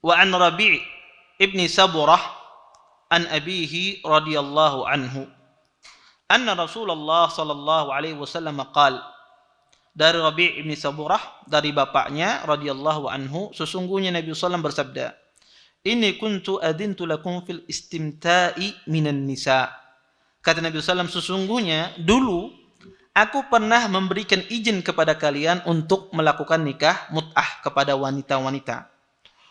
Wa an Rabi' ibni Saburah an abihi radhiyallahu anhu anna Rasulullah sallallahu alaihi wasallam qala, dari Rabi' ibni Saburah dari bapaknya radhiyallahu anhu, sesungguhnya Nabi SAW bersabda, inni kuntu adintu lakum fil istimta'i minan nisa. Kata Nabi SAW, sesungguhnya dulu aku pernah memberikan izin kepada kalian untuk melakukan nikah mut'ah kepada wanita-wanita.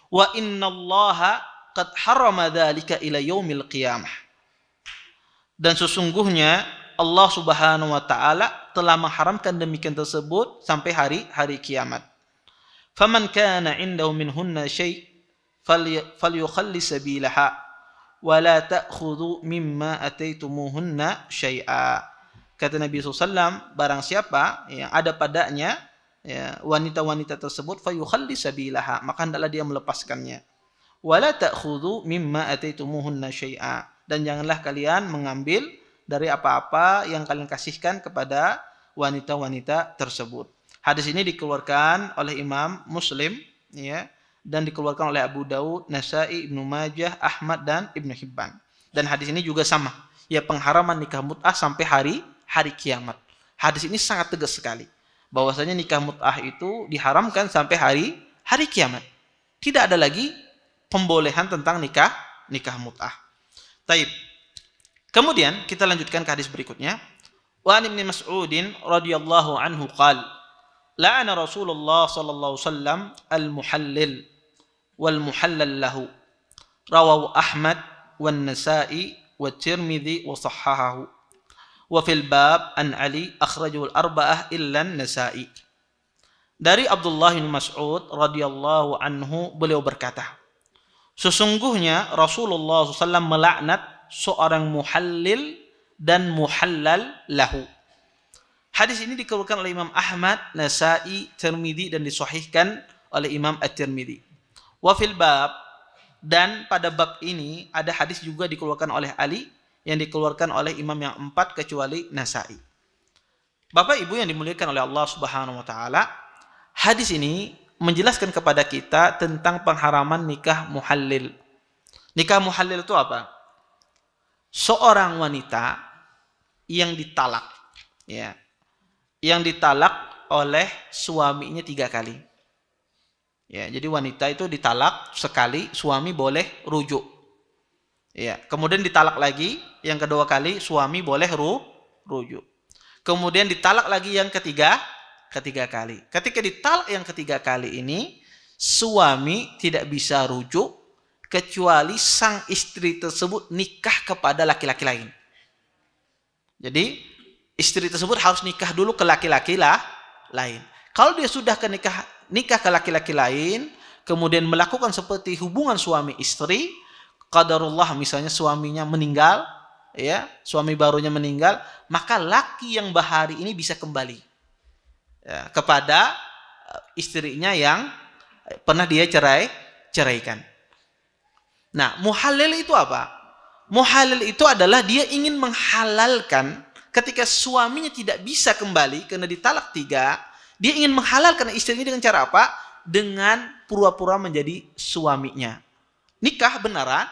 Wa innallaha qad harrama dzalika ila yaumil qiyamah. Dan sesungguhnya Allah Subhanahu wa taala telah mengharamkan demikian tersebut sampai hari kiamat. Faman kana indahu minhunna syai' falyukhalli sabilaha wa la ta'khudhu mimma ataitumuhunna syai'a. Kata Nabi SAW, barang siapa yang ada padanya wanita-wanita tersebut, fayukhalli sabilaha, maka hendaklah dia melepaskannya. Wa la ta'khudhu mimma ataitumuhunna syai'a, dan janganlah kalian mengambil dari apa-apa yang kalian kasihkan kepada wanita-wanita tersebut. Hadis ini dikeluarkan oleh Imam Muslim, ya, dan dikeluarkan oleh Abu Daud, Nasa'i, Ibnu Majah, Ahmad, dan Ibnu Hibban. Dan hadis ini juga sama, ya, pengharaman nikah mut'ah sampai hari kiamat. Hadis ini sangat tegas sekali, bahwasanya nikah mut'ah itu diharamkan sampai hari kiamat. Tidak ada lagi pembolehan tentang nikah mut'ah. Taib. Kemudian kita lanjutkan ke hadis berikutnya. Wa an Ibnu Mas'udin radhiyallahu anhu qala, la'ana Rasulullah sallallahu alaihi wasallam al-muhallil wal muhallal lahu. Rawahu Ahmad wan Nasa'i wa Tirmidzi wa sahhahahu. Wa fil bab an Ali akhrajahu al-arba'ah illa an-Nasa'i. Dari Abdullah bin Mas'ud radhiyallahu anhu, beliau berkata, sesungguhnya Rasulullah SAW melaknat seorang muhallil dan muhallal lahu. Hadis ini dikeluarkan oleh Imam Ahmad, Nasa'i, Tirmidzi, dan disahihkan oleh Imam At-Tirmidzi. Wa fil bab, dan pada bab ini ada hadis juga dikeluarkan oleh Ali, yang dikeluarkan oleh imam yang 4 kecuali Nasa'i. Bapak Ibu yang dimuliakan oleh Allah Subhanahu wa taala, hadis ini menjelaskan kepada kita tentang pengharaman nikah muhallil. Nikah muhallil itu apa? Seorang wanita yang ditalak, ya, yang ditalak oleh suaminya 3 kali. Ya, jadi wanita itu ditalak sekali, suami boleh rujuk. Ya, kemudian ditalak lagi, yang kedua kali suami boleh rujuk. Kemudian ditalak lagi yang ketiga kali. Ketika ditalak yang ketiga kali ini, suami tidak bisa rujuk kecuali sang istri tersebut nikah kepada laki-laki lain. Jadi istri tersebut harus nikah dulu ke laki-laki lain. Kalau dia sudah nikah ke laki-laki lain, kemudian melakukan seperti hubungan suami istri, qadarullah misalnya suaminya meninggal, ya, suami barunya meninggal, maka laki yang bahari ini bisa kembali, ya, kepada istrinya yang pernah dia ceraikan. Nah, muhallil itu apa? Muhallil itu adalah dia ingin menghalalkan ketika suaminya tidak bisa kembali karena ditalak 3, dia ingin menghalalkan istrinya dengan cara apa? Dengan pura-pura menjadi suaminya. Nikah beneran,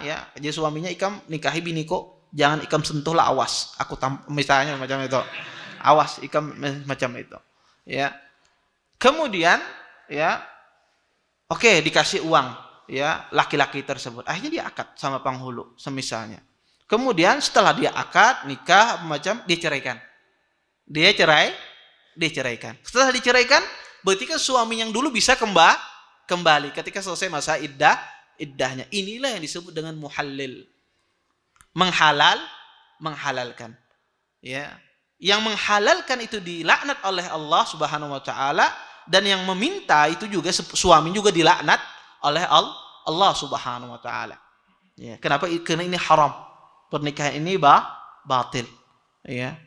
ya, jadi suaminya, ikam nikahi biniku, jangan ikam sentuhlah, awas, misalnya macam itu. Awas, ikam macam itu. Ya. Kemudian, ya, oke, dikasih uang, ya, laki-laki tersebut. Akhirnya dia akad sama penghulu, semisalnya. Kemudian setelah dia akad, nikah, macam diceraikan. Dia ceraikan. Setelah diceraikan, berarti kan suami yang dulu bisa kembali ketika selesai masa iddahnya. Inilah yang disebut dengan muhallil. Menghalalkan. Ya. Yang menghalalkan itu dilaknat oleh Allah Subhanahu wa taala, dan yang meminta itu juga suami juga dilaknat oleh Allah Subhanahu wa taala. Ya, kenapa? Karena ini haram. Pernikahan ini batil. Ya.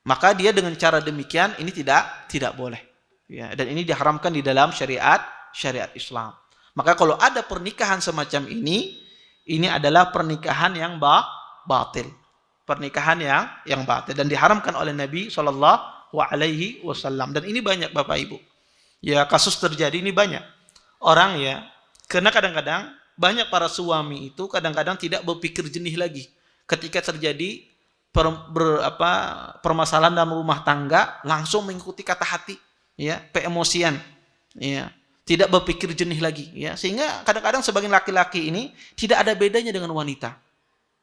Maka dia dengan cara demikian ini tidak boleh. Ya, dan ini diharamkan di dalam syariat Islam. Maka kalau ada pernikahan semacam ini adalah pernikahan yang batil. Pernikahan yang batil dan diharamkan oleh Nabi sallallahu alaihi wasallam. Dan ini banyak Bapak Ibu. Ya, kasus terjadi ini banyak. Orang, ya, Karena kadang-kadang banyak para suami itu kadang-kadang tidak berpikir jernih lagi ketika terjadi permasalahan dalam rumah tangga, langsung mengikuti kata hati, ya, keemosian, ya, tidak berpikir jernih lagi, ya, sehingga kadang-kadang sebagian laki-laki ini tidak ada bedanya dengan wanita,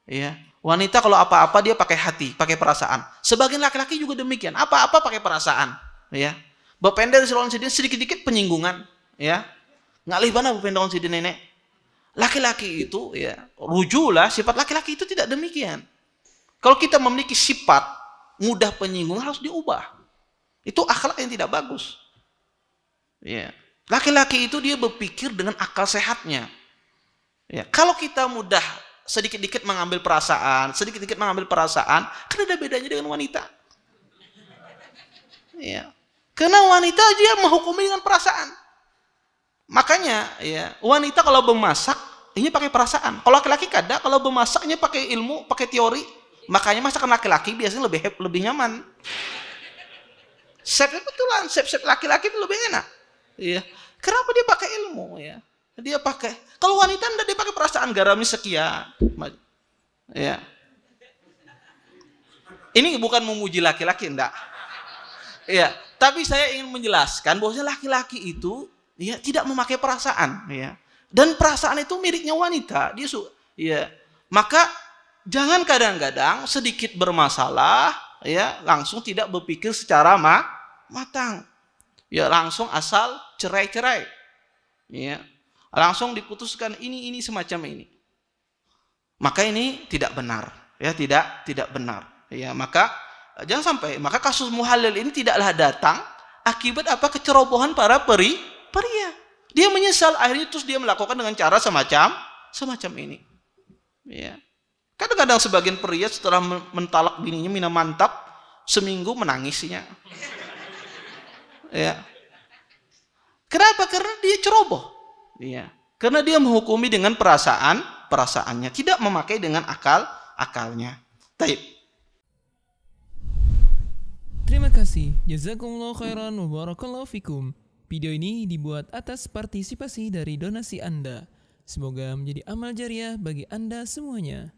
ya. Wanita kalau apa-apa dia pakai hati, pakai perasaan. Sebagian laki-laki juga demikian, apa-apa pakai perasaan, ya. Bapenda silon sidin sedikit-sedikit penyinggungan, ya. Ngalih bana bapenda on sidin nenek. Laki-laki itu, ya, rujulah sifat laki-laki itu tidak demikian. Kalau kita memiliki sifat mudah penyinggung harus diubah. Itu akhlak yang tidak bagus. Ya. Laki-laki itu dia berpikir dengan akal sehatnya. Ya. Kalau kita mudah sedikit-sedikit mengambil perasaan, kan ada bedanya dengan wanita. Ya. Karena wanita dia menghukumi dengan perasaan. Makanya, ya, wanita kalau bermasak ini pakai perasaan. Kalau laki-laki kalau bermasaknya pakai ilmu, pakai teori. Makanya masakan laki-laki biasanya lebih nyaman. Chef betulan, chef laki-laki itu lebih enak. Iya. Kenapa dia pakai ilmu, ya? Dia pakai. Kalau wanita dia pakai perasaan, garamnya sekian. Ya. Ini bukan memuji laki-laki, enggak. Iya, tapi saya ingin menjelaskan bahwasanya laki-laki itu, ya, tidak memakai perasaan, ya. Dan perasaan itu miliknya wanita. Ya. Maka jangan kadang-kadang sedikit bermasalah, ya, langsung tidak berpikir secara matang. Ya, langsung asal cerai-cerai. Ya. Langsung diputuskan ini semacam ini. Maka ini tidak benar, ya, tidak benar. Ya, maka jangan sampai kasus muhalil ini tidaklah datang akibat apa? Kecerobohan para pria. Dia menyesal akhirnya terus dia melakukan dengan cara semacam ini. Ya. Kadang-kadang sebagian pria setelah mentalak bininya mina mantap, seminggu menangisnya. Ya. Kenapa? Karena dia ceroboh. Ya. Karena dia menghukumi dengan perasaannya, tidak memakai dengan akalnya. Taib. Terima kasih. Jazakumullah khairan wa barakallahu fikum. Video ini dibuat atas partisipasi dari donasi Anda. Semoga menjadi amal jariah bagi Anda semuanya.